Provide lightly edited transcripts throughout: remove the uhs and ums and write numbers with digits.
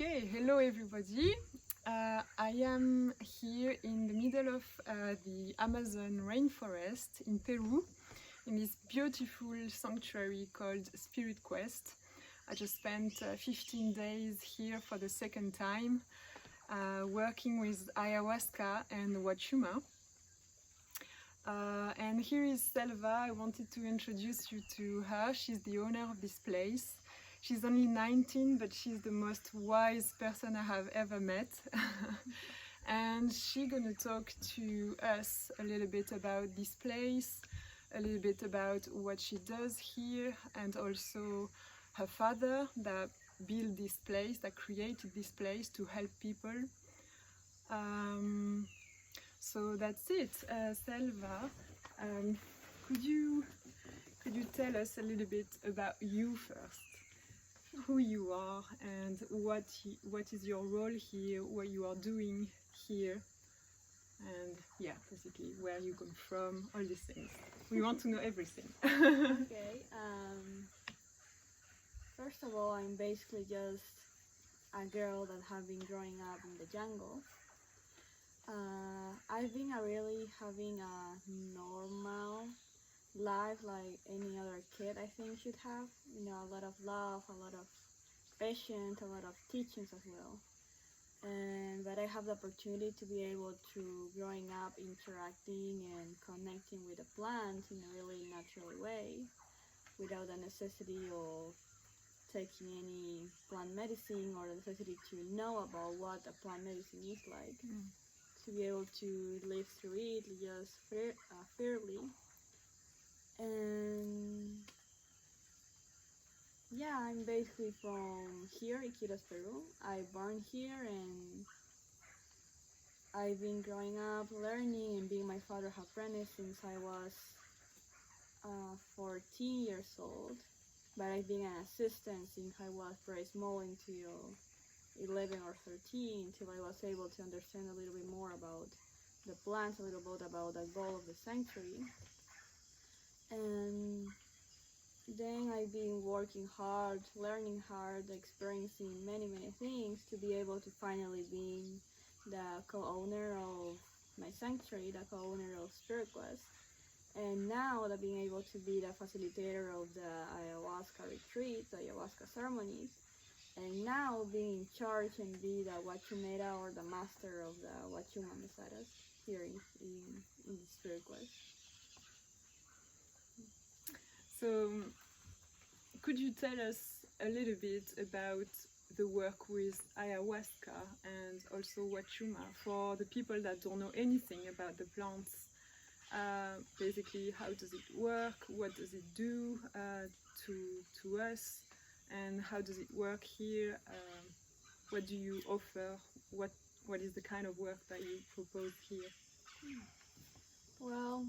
Okay, hello everybody. I am here in the middle of the Amazon rainforest in Peru, in this beautiful sanctuary called Spirit Quest. I just spent 15 days here for the second time, working with ayahuasca and huachuma. And here is Selva. I wanted to introduce you to her. She's the owner of this place. She's only 19, but she's the most wise person I have ever met. And she's gonna talk to us a little bit about this place, a little bit about what she does here, and also her father that built this place, that created this place to help people. So that's it. Selva, could you tell us a little bit about you first? Who you are and what is your role here, what you are doing here, and yeah, basically where you come from, all these things. We want to know everything. Okay. First of all, I'm basically just a girl that have been growing up in the jungle. I've been really having a normal life like any other kid I think should have. You know, a lot of love, a lot of patience, a lot of teachings as well. But I have the opportunity to be able to growing up interacting and connecting with the plants in a really natural way without the necessity of taking any plant medicine or the necessity to know about what a plant medicine is like. To be able to live through it just fairly. And yeah, I'm basically from here, Iquitos, Peru. I born here and I've been growing up learning and being my father's apprentice since I was 14 years old. But I've been an assistant since I was very small until 11 or 13, until I was able to understand a little bit more about the plants, a little bit about the goal of the sanctuary. And then I've been working hard, learning hard, experiencing many things to be able to finally be the co-owner of my sanctuary, the co-owner of Spirit Quest. And now that being able to be the facilitator of the ayahuasca retreats, the ayahuasca ceremonies, and now being in charge and be the huachumera or the master of the huachuma mesadas here in Spirit Quest. So, could you tell us a little bit about the work with ayahuasca and also huachuma for the people that don't know anything about the plants? Basically, how does it work? What does it do to us? And how does it work here? What do you offer? What is the kind of work that you propose here? Well,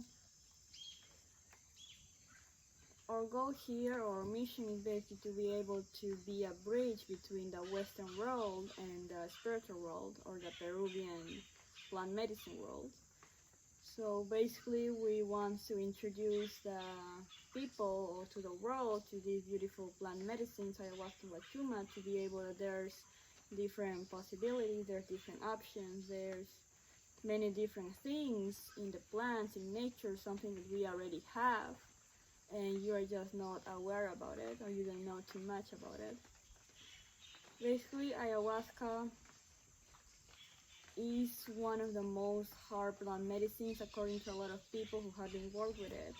our goal here, our mission is basically to be able to be a bridge between the Western world and the spiritual world, or the Peruvian plant medicine world. So basically we want to introduce the people or to the world to these beautiful plant medicines, ayahuasca and huachuma, to be able that there's different possibilities, there's different options, there's many different things in the plants, in nature, something that we already have, and you are just not aware about it, or you don't know too much about it. Basically, ayahuasca is one of the most hard plant medicines according to a lot of people who have been worked with it.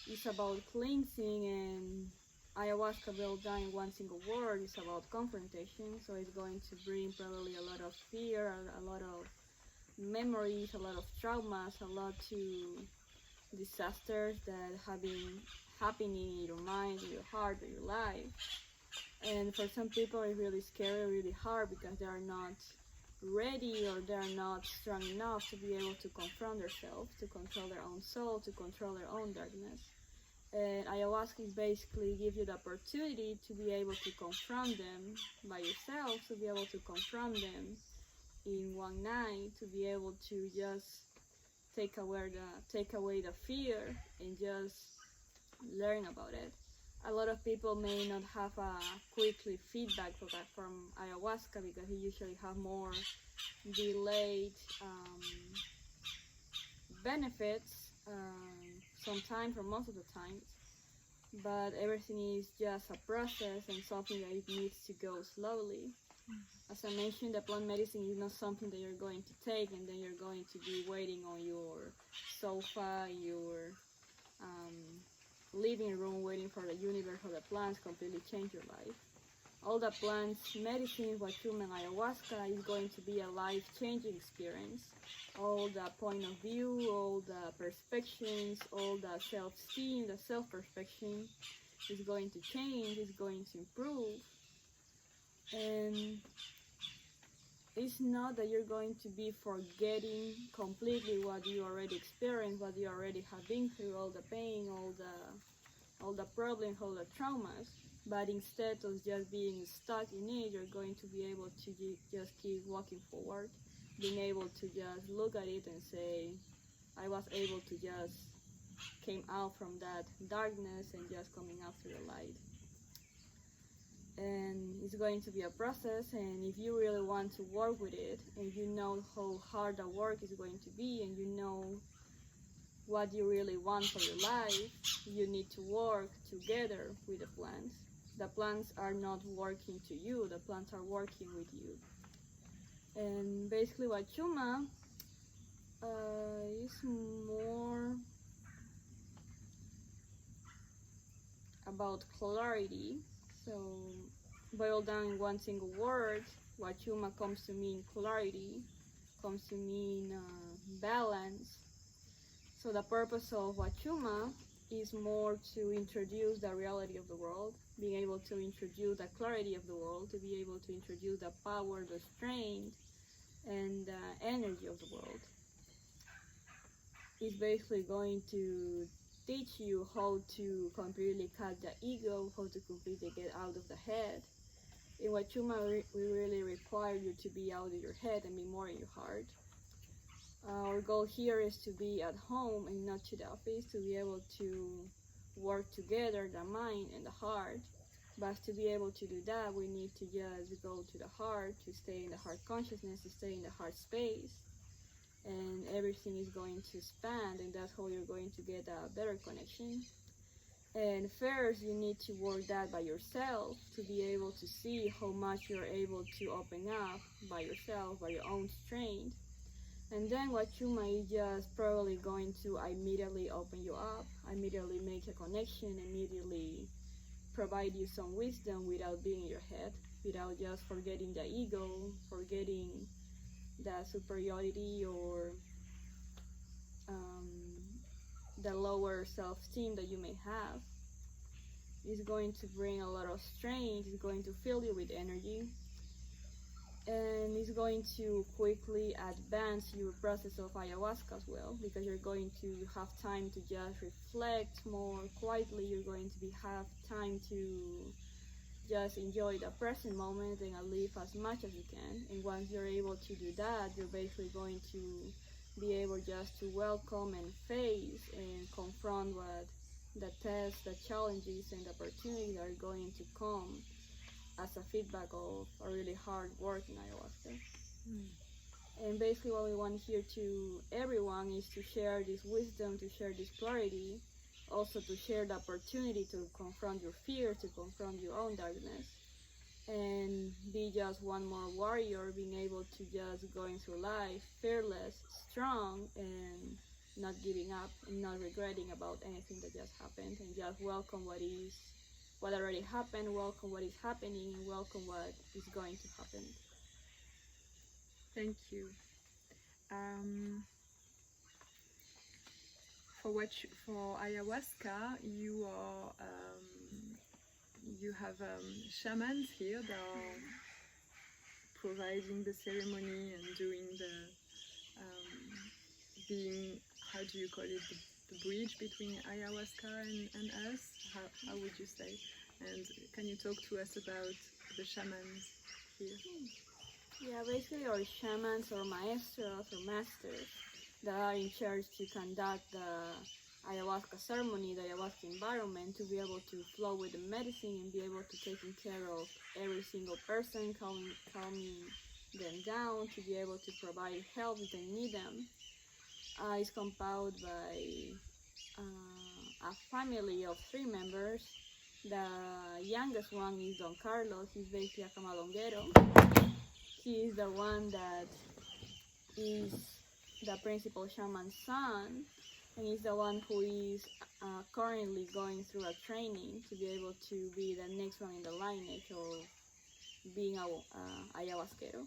It's about cleansing, and ayahuasca built down in one single word is about confrontation, so it's going to bring probably a lot of fear, a lot of memories, a lot of traumas, a lot to disasters that have been happening in your mind, in your heart, in your life. And for some people it's really scary, really hard, because they are not ready or they're not strong enough to be able to confront themselves, to control their own soul, to control their own darkness. And ayahuasca is basically give you the opportunity to be able to confront them by yourself, to be able to confront them in one night, to be able to just take away the fear and just learn about it. A lot of people may not have a quickly feedback for that from ayahuasca because you usually have more delayed benefits, sometimes or most of the times. But everything is just a process and something that it needs to go slowly. As I mentioned, the plant medicine is not something that you're going to take and then you're going to be waiting on your sofa, your living room, waiting for the universe or the plants completely change your life. All the plants, medicine, huachuma, and ayahuasca is going to be a life-changing experience. All the point of view, all the perspectives, all the self-esteem, the self-perception is going to change, is going to improve. And it's not that you're going to be forgetting completely what you already experienced, what you already have been through, all the pain, all the problems, all the traumas. But instead of just being stuck in it, you're going to be able to just keep walking forward, being able to just look at it and say, I was able to just came out from that darkness and just coming out to the light. And it's going to be a process, and if you really want to work with it, and you know how hard the work is going to be, and you know what you really want for your life, you need to work together with the plants. The plants are not working to you, the plants are working with you. And basically huachuma is more about clarity. So boiled down in one single word, huachuma comes to mean clarity, comes to mean balance. So the purpose of huachuma is more to introduce the reality of the world, being able to introduce the clarity of the world, to be able to introduce the power, the strength, and the energy of the world. It's basically going to teach you how to completely cut the ego, how to completely get out of the head. In huachuma, we really require you to be out of your head and be more in your heart. Our goal here is to be at home and not to the office, to be able to work together, the mind and the heart. But to be able to do that, we need to just go to the heart, to stay in the heart consciousness, to stay in the heart space. And everything is going to expand, and that's how you're going to get a better connection. And first, you need to work that by yourself to be able to see how much you're able to open up by yourself, by your own strength. And then huachuma is just probably going to immediately open you up, immediately make a connection, immediately provide you some wisdom without being in your head, without just forgetting the ego, forgetting the superiority or the lower self-esteem that you may have. It's going to bring a lot of strength, it's going to fill you with energy, and it's going to quickly advance your process of ayahuasca as well, because you're going to have time to just reflect more quietly. You're going to have time to just enjoy the present moment and live as much as you can. And once you're able to do that, you're basically going to be able just to welcome and face and confront what the tests, the challenges, and the opportunities are going to come as a feedback of a really hard work in ayahuasca. And basically what we want here to everyone is to share this wisdom, to share this clarity, also to share the opportunity to confront your fears, to confront your own darkness, and be just one more warrior, being able to just going through life fearless, strong, and not giving up, and not regretting about anything that just happened, and just welcome what already happened, welcome what is happening, and welcome what is going to happen. Thank you. For ayahuasca, you have shamans here that are providing the ceremony and doing being, how do you call it, the bridge between ayahuasca and us? How would you say? And can you talk to us about the shamans here? Yeah, basically our shamans or maestros or masters that are in charge to conduct the ayahuasca ceremony, the ayahuasca environment, to be able to flow with the medicine and be able to take care of every single person, calming them down, to be able to provide help if they need them. It's compounded by a family of 3 members. The youngest one is Don Carlos. He's basically a camalonguero. He is the one that is the principal shaman's son, and he's the one who is currently going through a training to be able to be the next one in the lineage of being a ayahuasquero.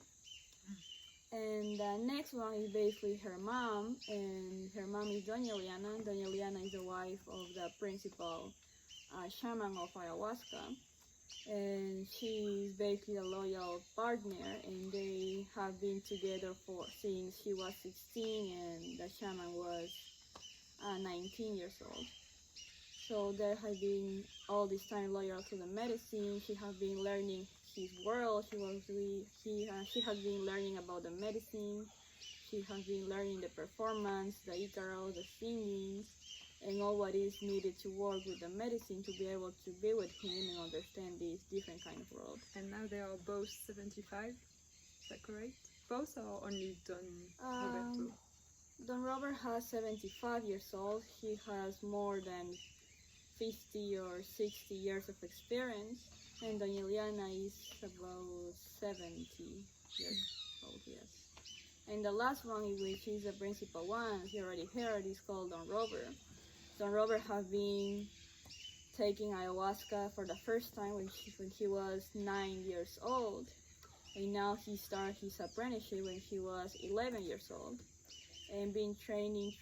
And the next one is basically her mom, and her mom is Doña Liana. Doña Liana is the wife of the principal shaman of ayahuasca, and she is basically a loyal partner, and they have been together since she was 16 and the shaman was 19 years old. So they have been all this time loyal to the medicine. She has been learning his world. She has been learning about the medicine. She has been learning the performance, the icaro, the singing, and all what is needed to work with the medicine to be able to be with him and understand this different kind of world. And now they are both 75, is that correct? Both or only Don Roberto? Don Robert has 75 years old. He has more than 50 or 60 years of experience, and Doña Liana is about 70 years old, yes. And the last one, which is the principal one, you already heard, is called Don Robert. Don Robert has been taking ayahuasca for the first time when he was 9 years old, and now he started his apprenticeship when he was 11 years old. And been training,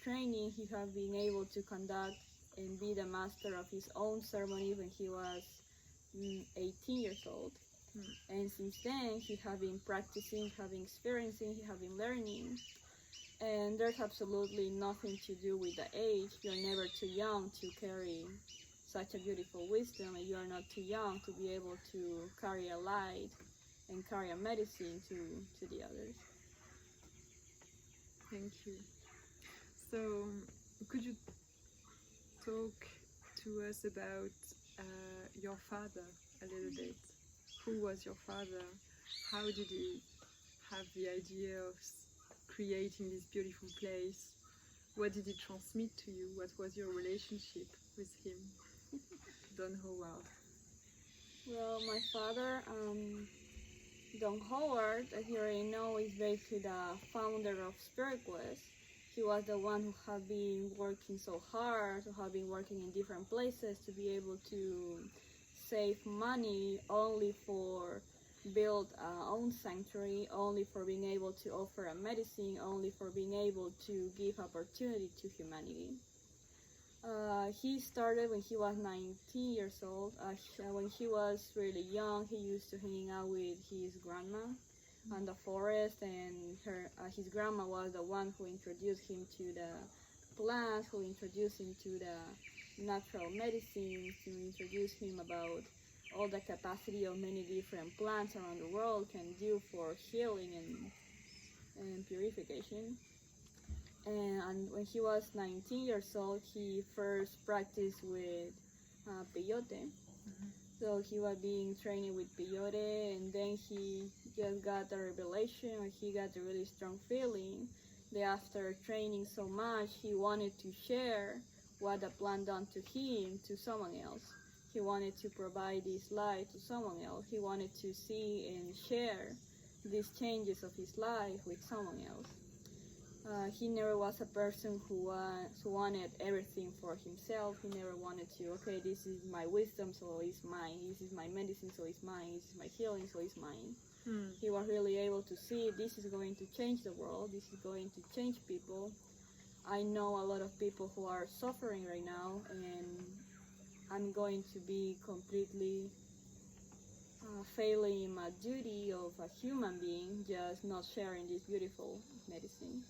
he has been able to conduct and be the master of his own ceremony when he was 18 years old. And since then, he has been practicing, have been experiencing, he has been learning. And there's absolutely nothing to do with the age. You're never too young to carry such a beautiful wisdom, and you are not too young to be able to carry a light and carry a medicine to the others. Thank you. So, could you talk to us about your father a little bit? Who was your father? How did he have the idea of creating this beautiful place? What did he transmit to you? What was your relationship with him? Don Howard. Well, my father, Don Howard, as you already know, is basically the founder of Spirit Quest. He was the one who had been working so hard, who had been working in different places to be able to save money only for build our own sanctuary, only for being able to offer a medicine, only for being able to give opportunity to humanity. He started when he was 19 years old. When he was really young, he used to hang out with his grandma in the forest, and his grandma was the one who introduced him to the plants, who introduced him to the natural medicines, who introduced him about all the capacity of many different plants around the world can do for healing and purification. And when he was 19 years old, he first practiced with peyote. So he was being trained with peyote, and then he just got a revelation, or he got a really strong feeling that after training so much, he wanted to share what the plant done to him to someone else. He wanted to provide this light to someone else. He wanted to see and share these changes of his life with someone else. He never was a person who wanted everything for himself. He never wanted to, okay, this is my wisdom, so it's mine. This is my medicine, so it's mine. This is my healing, so it's mine. He was really able to see this is going to change the world. This is going to change people. I know a lot of people who are suffering right now, and I'm going to be completely failing in my duty of a human being, just not sharing this beautiful medicine.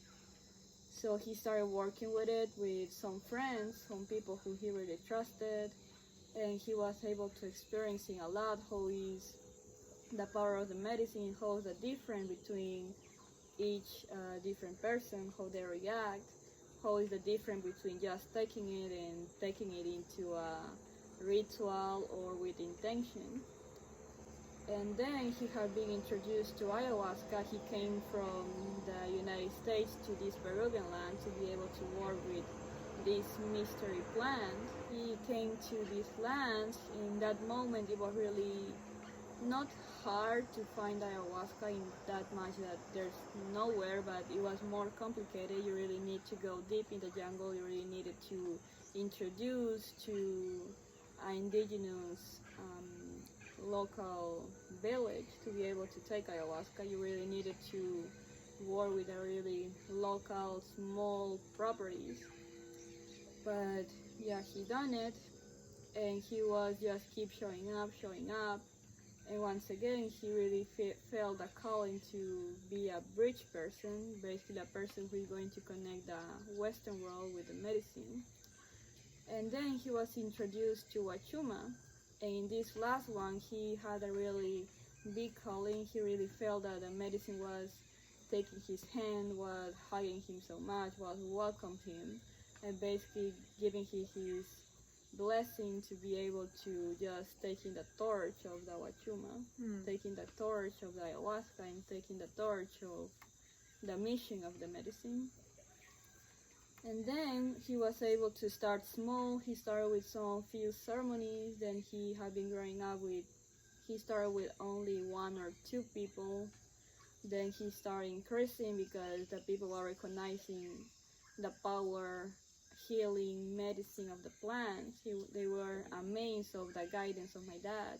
So he started working with it with some friends, some people who he really trusted, and he was able to experiencing a lot how is the power of the medicine, how is the difference between each different person, how they react, how is the difference between just taking it and taking it into a ritual or with intention. And then he had been introduced to ayahuasca. He came from the United States to this Peruvian land to be able to work with this mystery plant. He came to this land. In that moment, it was really not hard to find ayahuasca in that much that there's nowhere, but it was more complicated. You really need to go deep in the jungle. You really needed to introduce to an indigenous local village to be able to take ayahuasca. You really needed to work with a really local small properties. But yeah, he done it, and he was just keep showing up. And once again, he really felt a calling to be a bridge person, basically a person who is going to connect the Western world with the medicine. And then he was introduced to huachuma, and in this last one, he had a really big calling. He really felt that the medicine was taking his hand, was hugging him so much, was welcoming him, and basically giving him his blessing to be able to just taking the torch of the huachuma, taking the torch of the ayahuasca, and taking the torch of the mission of the medicine. And then he was able to start small. He started with some few ceremonies. Then he had been growing up with, he started with only 1 or 2 people. Then he started increasing because the people were recognizing the power, healing, medicine of the plants. They were amazed of the guidance of my dad.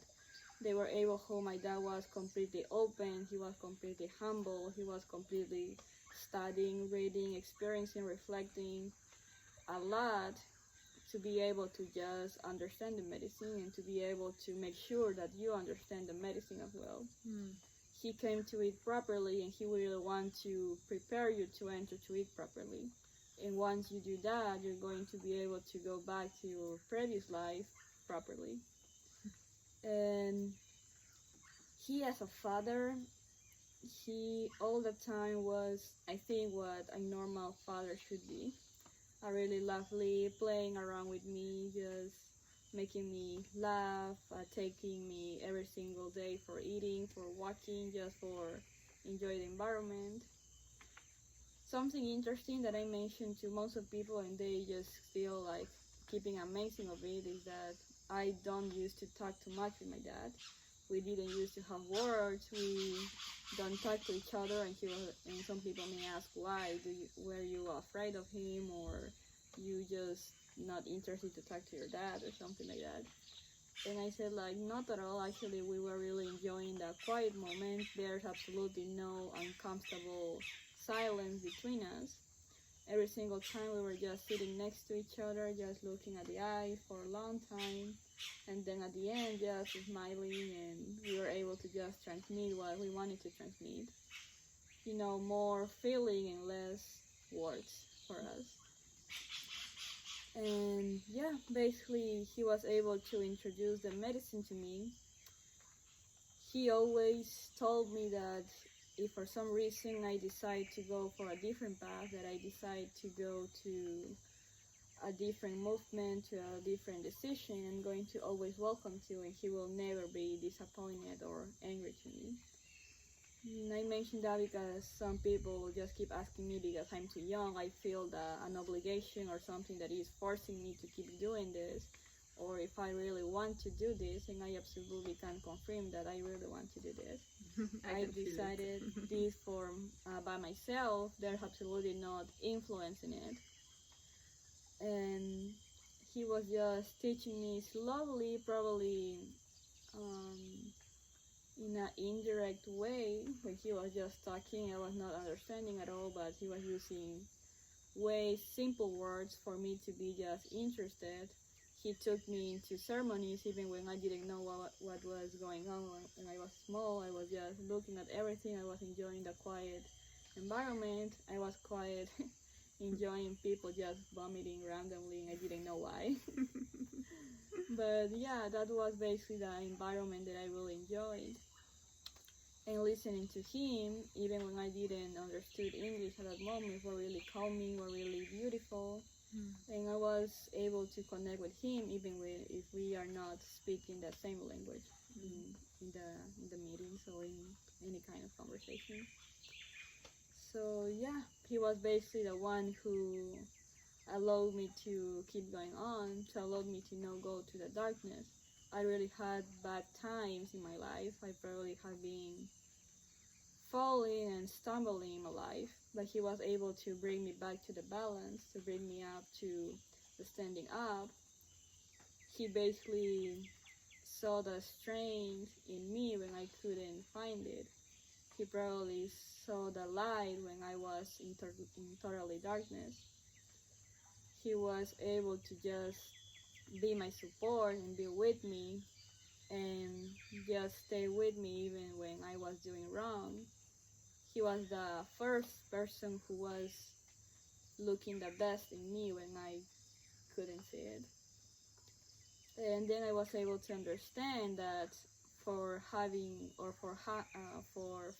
They were able, how my dad was completely open, he was completely humble, he was completely studying, reading, experiencing, reflecting a lot to be able to just understand the medicine and to be able to make sure that you understand the medicine as well. He came to it properly, and he really want to prepare you to enter to it properly. And once you do that, you're going to be able to go back to your previous life properly. And he, as a father, he all the time was, I think, what a normal father should be. A really lovely, playing around with me, just making me laugh, taking me every single day for eating, for walking, just for enjoy the environment. Something interesting that I mentioned to most of people, and they just feel like keeping amazing of it, is that I don't used to talk too much with my dad. We didn't used to have words. We don't talk to each other, and some people may ask why. Were you afraid of him, or you just not interested to talk to your dad, or something like that? And I said, like, not at all. Actually, we were really enjoying the quiet moment. There's absolutely no uncomfortable silence between us. Every single time we were just sitting next to each other, just looking at the eye for a long time, and then at the end just smiling, and we were able to just transmit what we wanted to transmit. You know, more feeling and less words for us. And yeah, basically he was able to introduce the medicine to me. He always told me that if for some reason I decide to go for a different path, that I decide to go to a different movement, to a different decision, I'm going to always welcome you, and he will never be disappointed or angry to me. And I mentioned that because some people just keep asking me, because I'm too young, I feel an obligation or something that is forcing me to keep doing this, or if I really want to do this, and I absolutely can confirm that I really want to do this. I decided this for by myself. There's absolutely not influence in it. And he was just teaching me slowly, probably in an indirect way. When he was just talking, I was not understanding at all, but he was using way simple words for me to be just interested. He took me into ceremonies even when I didn't know what was going on. When I was small, I was just looking at everything. I was enjoying the quiet environment. I was quiet, enjoying people just vomiting randomly, and I didn't know why. But yeah, that was basically the environment that I really enjoyed. And listening to him, even when I didn't understood English at that moment, were really calming, were really beautiful. And I was able to connect with him even if we are not speaking the same language in the meetings or in any kind of conversation. So yeah, he was basically the one who allowed me to keep going on, to allow me to not go to the darkness. I really had bad times in my life. I probably had been falling and stumbling in my life, but he was able to bring me back to the balance, to bring me up to the standing up. He basically saw the strength in me when I couldn't find it. He probably saw the light when I was in totally darkness. He was able to just be my support and be with me and just stay with me even when I was doing wrong. He was the first person who was looking the best in me when I couldn't see it. And then I was able to understand that for having or for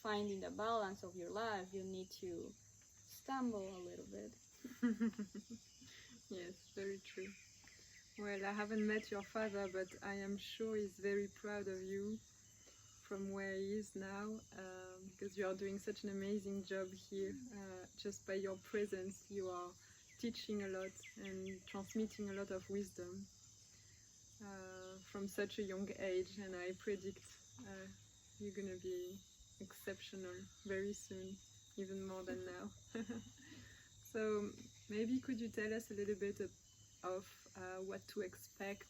finding the balance of your life, you need to stumble a little bit. Yes, very true. Well, I haven't met your father, but I am sure he's very proud of you from where he is now, because you are doing such an amazing job here. Just by your presence, you are teaching a lot and transmitting a lot of wisdom from such a young age, and I predict you're going to be exceptional very soon, even more than now. So maybe could you tell us a little bit of what to expect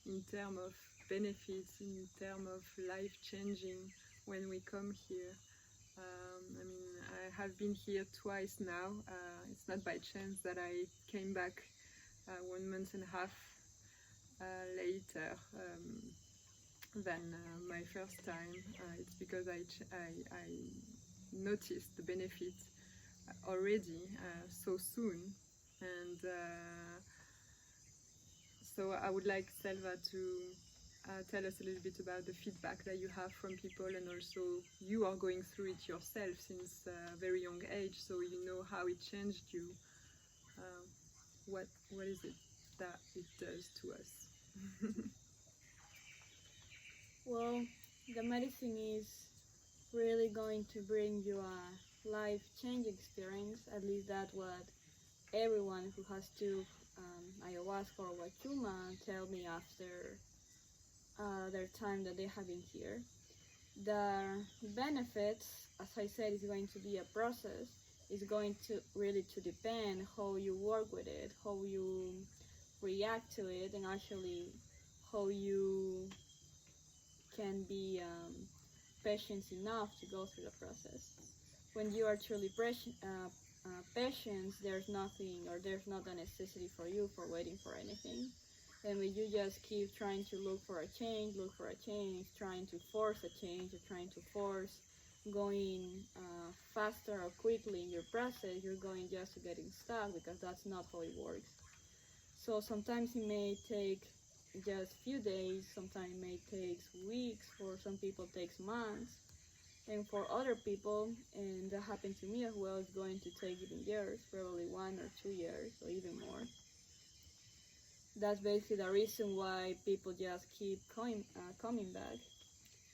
in terms of benefits, in terms of life changing when we come here? I mean, I have been here twice now. It's not by chance that I came back 1 month and a half later than my first time. It's because I noticed the benefits already so soon, and so I would like Selva to tell us a little bit about the feedback that you have from people, and also you are going through it yourself since a very young age, so you know how it changed you. What is it that it does to us? Well, the medicine is really going to bring you a life-changing experience. At least that's what everyone who has took ayahuasca or huachuma tell me after their time that they have been here. The benefits, as I said, is going to be a process. It's going to really to depend how you work with it, how you react to it, and actually how you can be patient enough to go through the process. When you are truly patient, there's nothing or there's not a necessity for you for waiting for anything. And when you just keep trying to look for a change, trying to force a change, or trying to force going faster or quickly in your process, you're going just to getting stuck, because that's not how it works. So sometimes it may take just few days, sometimes it may take weeks, for some people it takes months, and for other people, and that happened to me as well, it's going to take even years, probably 1 or 2 years or even more. That's basically the reason why people just keep coming back,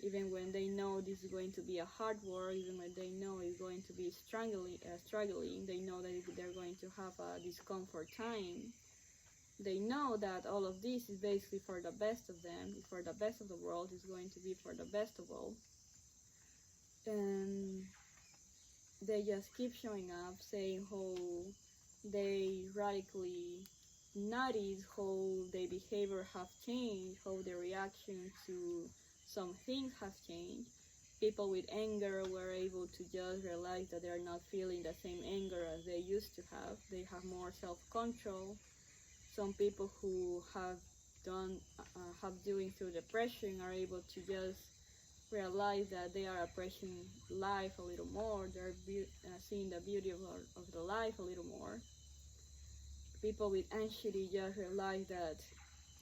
even when they know this is going to be a hard work, even when they know it's going to be struggling, they know that they're going to have a discomfort time. They know that all of this is basically for the best of them, for the best of the world, is going to be for the best of all. And they just keep showing up, saying how they radically notice how their behavior have changed, how their reaction to some things have changed. People with anger were able to just realize that they are not feeling the same anger as they used to have. They have more self-control. Some people who have doing through depression are able to just realize that they are appreciating life a little more. They're seeing the beauty of the life a little more. People with anxiety just realize that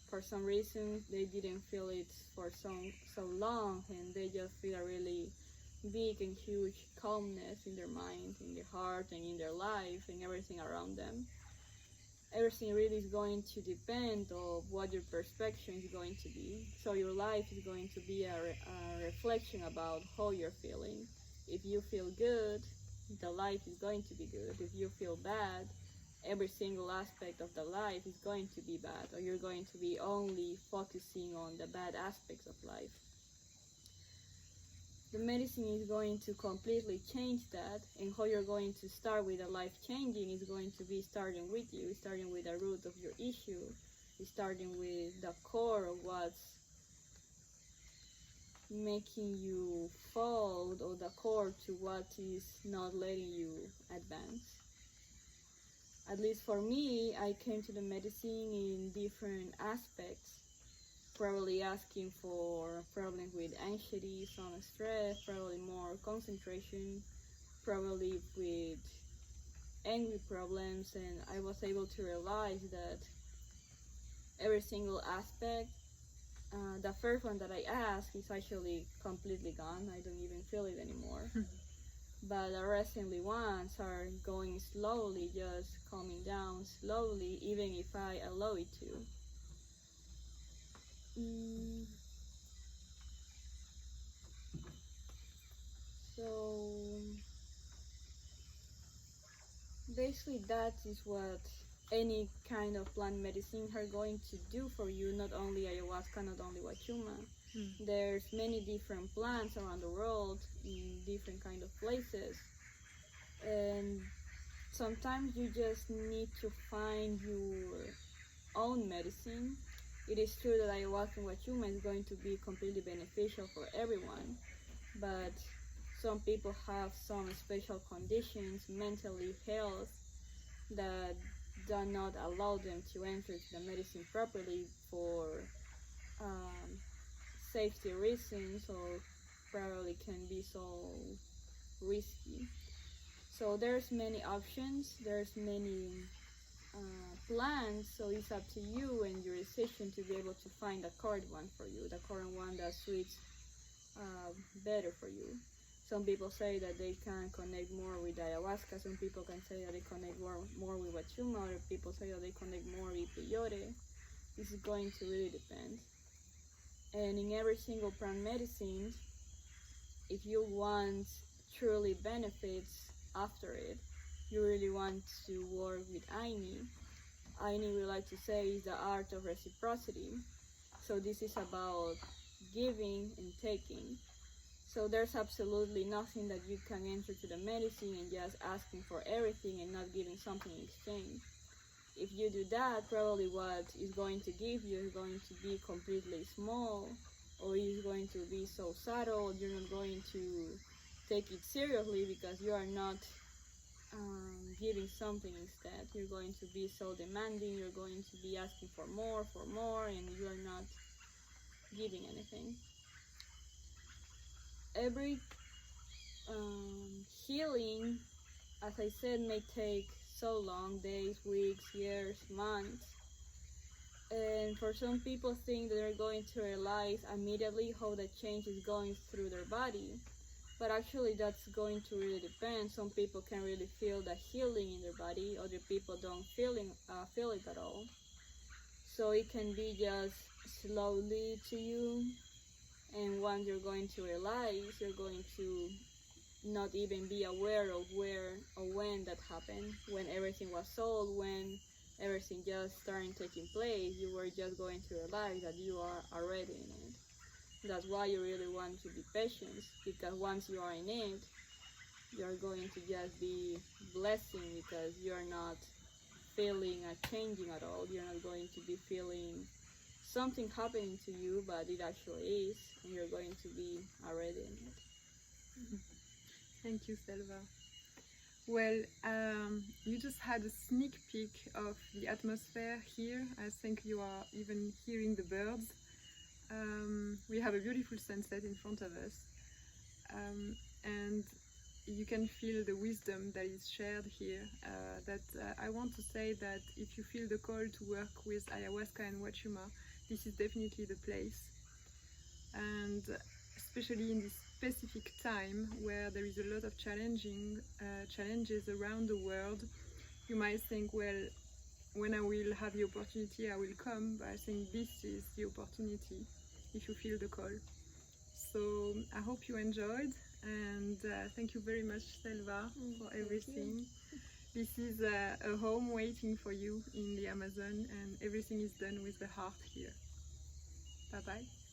for some reason they didn't feel it for so long, and they just feel a really big and huge calmness in their mind, in their heart, and in their life, and everything around them. Everything really is going to depend on what your perspective is going to be. So your life is going to be a reflection about how you're feeling. If you feel good, the life is going to be good. If you feel bad, every single aspect of the life is going to be bad, or you're going to be only focusing on the bad aspects of life. The medicine is going to completely change that, and how you're going to start with a life changing is going to be starting with you, starting with the root of your issue, starting with the core of what's making you fall, or the core to what is not letting you advance. At least for me, I came to the medicine in different aspects. Probably asking for problems with anxiety, some stress, probably more concentration, probably with angry problems, and I was able to realize that every single aspect, the first one that I asked is actually completely gone. I don't even feel it anymore. But the recently ones are going slowly, just calming down slowly, even if I allow it to. So basically that is what any kind of plant medicine are going to do for you, not only ayahuasca, not only huachuma. There's many different plants around the world in different kind of places, and sometimes you just need to find your own medicine. It is true that ayahuasca and huachuma is going to be completely beneficial for everyone, but some people have some special conditions, mentally health, that do not allow them to enter the medicine properly for safety reasons, or probably can be so risky. So there's many options, there's many plans, so it's up to you and your decision to be able to find the correct one for you, the correct one that suits better for you. Some people say that they can connect more with ayahuasca, some people can say that they connect more with huachuma, other people say that they connect more with peyote. This is going to really depend. And in every single plant medicine, if you want truly benefits after it, you really want to work with Aini. Aini, we like to say, is the art of reciprocity. So this is about giving and taking. So there's absolutely nothing that you can enter to the medicine and just asking for everything and not giving something in exchange. If you do that, probably what is going to give you is going to be completely small, or is going to be so subtle, you're not going to take it seriously because you are not giving something instead. You're going to be so demanding, you're going to be asking for more, and you are not giving anything. Every healing, as I said, may take so long, days, weeks, years, months. And for some people think that they're going to realize immediately how the change is going through their body. But actually that's going to really depend. Some people can really feel the healing in their body, other people don't feel it at all. So it can be just slowly to you, and once you're going to realize, you're going to not even be aware of where or when that happened, when everything was sold, when everything just started taking place. You were just going to realize that you are already in it. That's why you really want to be patient, because once you are in it, you're going to just be blessing, because you're not feeling a changing at all. You're not going to be feeling something happening to you, but it actually is, and you're going to be already in it. Thank you, Selva. Well, you just had a sneak peek of the atmosphere here. I think you are even hearing the birds. We have a beautiful sunset in front of us, and you can feel the wisdom that is shared here. I want to say that if you feel the call to work with ayahuasca and huachuma, this is definitely the place. And especially in this specific time where there is a lot of challenges around the world, you might think, well, when I will have the opportunity, I will come. But I think this is the opportunity if you feel the call. So I hope you enjoyed, and thank you very much, Selva, for everything. This is a home waiting for you in the Amazon, and everything is done with the heart here. Bye bye.